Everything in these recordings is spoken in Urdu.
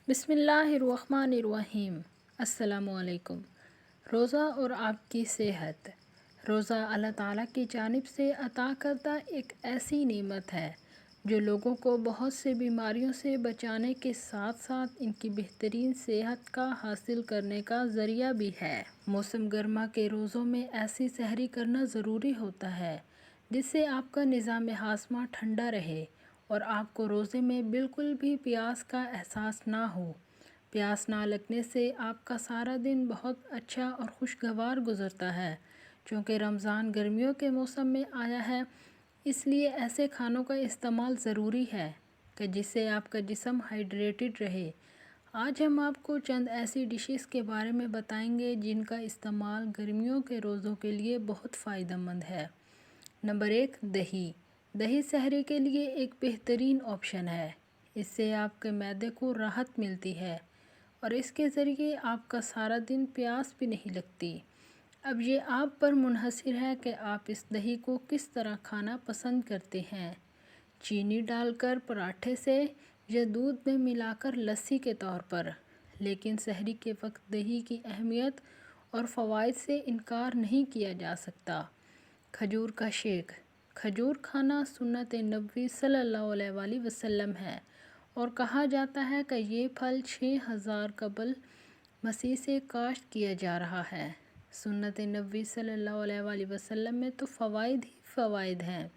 بسم اللہ الرحمن الرحیم۔ السلام علیکم۔ روزہ اور آپ کی صحت۔ روزہ اللہ تعالیٰ کی جانب سے عطا کردہ ایک ایسی نعمت ہے جو لوگوں کو بہت سے بیماریوں سے بچانے کے ساتھ ساتھ ان کی بہترین صحت کا حاصل کرنے کا ذریعہ بھی ہے۔ موسم گرما کے روزوں میں ایسی سحری کرنا ضروری ہوتا ہے جس سے آپ کا نظام ہاضمہ ٹھنڈا رہے اور آپ کو روزے میں بالکل بھی پیاس کا احساس نہ ہو۔ پیاس نہ لگنے سے آپ کا سارا دن بہت اچھا اور خوشگوار گزرتا ہے۔ چونکہ رمضان گرمیوں کے موسم میں آیا ہے، اس لیے ایسے کھانوں کا استعمال ضروری ہے کہ جس سے آپ کا جسم ہائیڈریٹڈ رہے۔ آج ہم آپ کو چند ایسی ڈشز کے بارے میں بتائیں گے جن کا استعمال گرمیوں کے روزوں کے لیے بہت فائدہ مند ہے۔ نمبر 1، دہی۔ دہی سحری کے لیے ایک بہترین آپشن ہے۔ اس سے آپ کے معدے کو راحت ملتی ہے اور اس کے ذریعے آپ کا سارا دن پیاس بھی نہیں لگتی۔ اب یہ آپ پر منحصر ہے کہ آپ اس دہی کو کس طرح کھانا پسند کرتے ہیں، چینی ڈال کر پراٹھے سے یا دودھ میں ملا کر لسی کے طور پر۔ لیکن سحری کے وقت دہی کی اہمیت اور فوائد سے انکار نہیں کیا جا سکتا۔ کھجور کا شیک۔ کھجور کھانا سنت نبوی صلی اللہ علیہ وآلہ وسلم ہے اور کہا جاتا ہے کہ یہ پھل 6000 قبل مسیح سے کاشت کیا جا رہا ہے۔ سنت نبوی صلی اللہ علیہ وآلہ وسلم میں تو فوائد ہی فوائد ہیں۔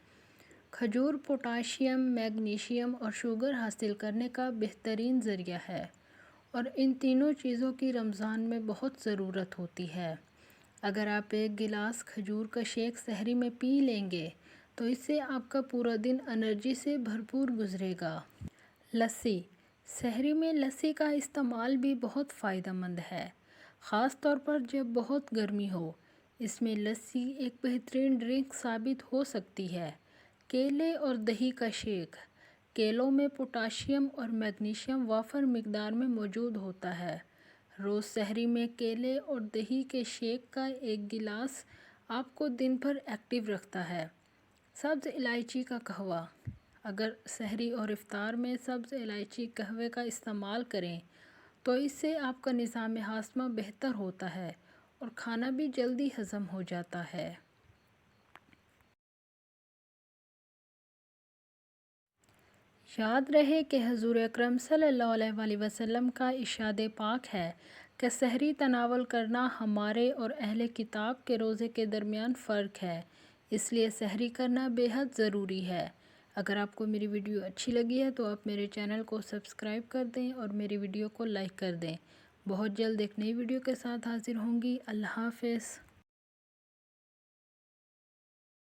کھجور پوٹاشیم، میگنیشیم اور شوگر حاصل کرنے کا بہترین ذریعہ ہے اور ان تینوں چیزوں کی رمضان میں بہت ضرورت ہوتی ہے۔ اگر آپ ایک گلاس کھجور کا شیک سحری میں پی لیں گے تو اس سے آپ کا پورا دن انرجی سے بھرپور گزرے گا۔ لسی۔ سحری میں لسی کا استعمال بھی بہت فائدہ مند ہے، خاص طور پر جب بہت گرمی ہو۔ اس میں لسی ایک بہترین ڈرنک ثابت ہو سکتی ہے۔ کیلے اور دہی کا شیک۔ کیلوں میں پوٹاشیم اور میگنیشیم وافر مقدار میں موجود ہوتا ہے۔ روز سحری میں کیلے اور دہی کے شیک کا ایک گلاس آپ کو دن بھر ایکٹیو رکھتا ہے۔ سبز الائچی کا قہوہ۔ اگر سحری اور افطار میں سبز الائچی قہوے کا استعمال کریں تو اس سے آپ کا نظام ہاضمہ بہتر ہوتا ہے اور کھانا بھی جلدی ہضم ہو جاتا ہے۔ یاد رہے کہ حضور اکرم صلی اللہ علیہ وآلہ وسلم کا ارشاد پاک ہے کہ سحری تناول کرنا ہمارے اور اہل کتاب کے روزے کے درمیان فرق ہے، اس لیے سحری کرنا بے حد ضروری ہے۔ اگر آپ کو میری ویڈیو اچھی لگی ہے تو آپ میرے چینل کو سبسکرائب کر دیں اور میری ویڈیو کو لائک کر دیں۔ بہت جلد ایک نئی ویڈیو کے ساتھ حاضر ہوں گی۔ اللہ حافظ۔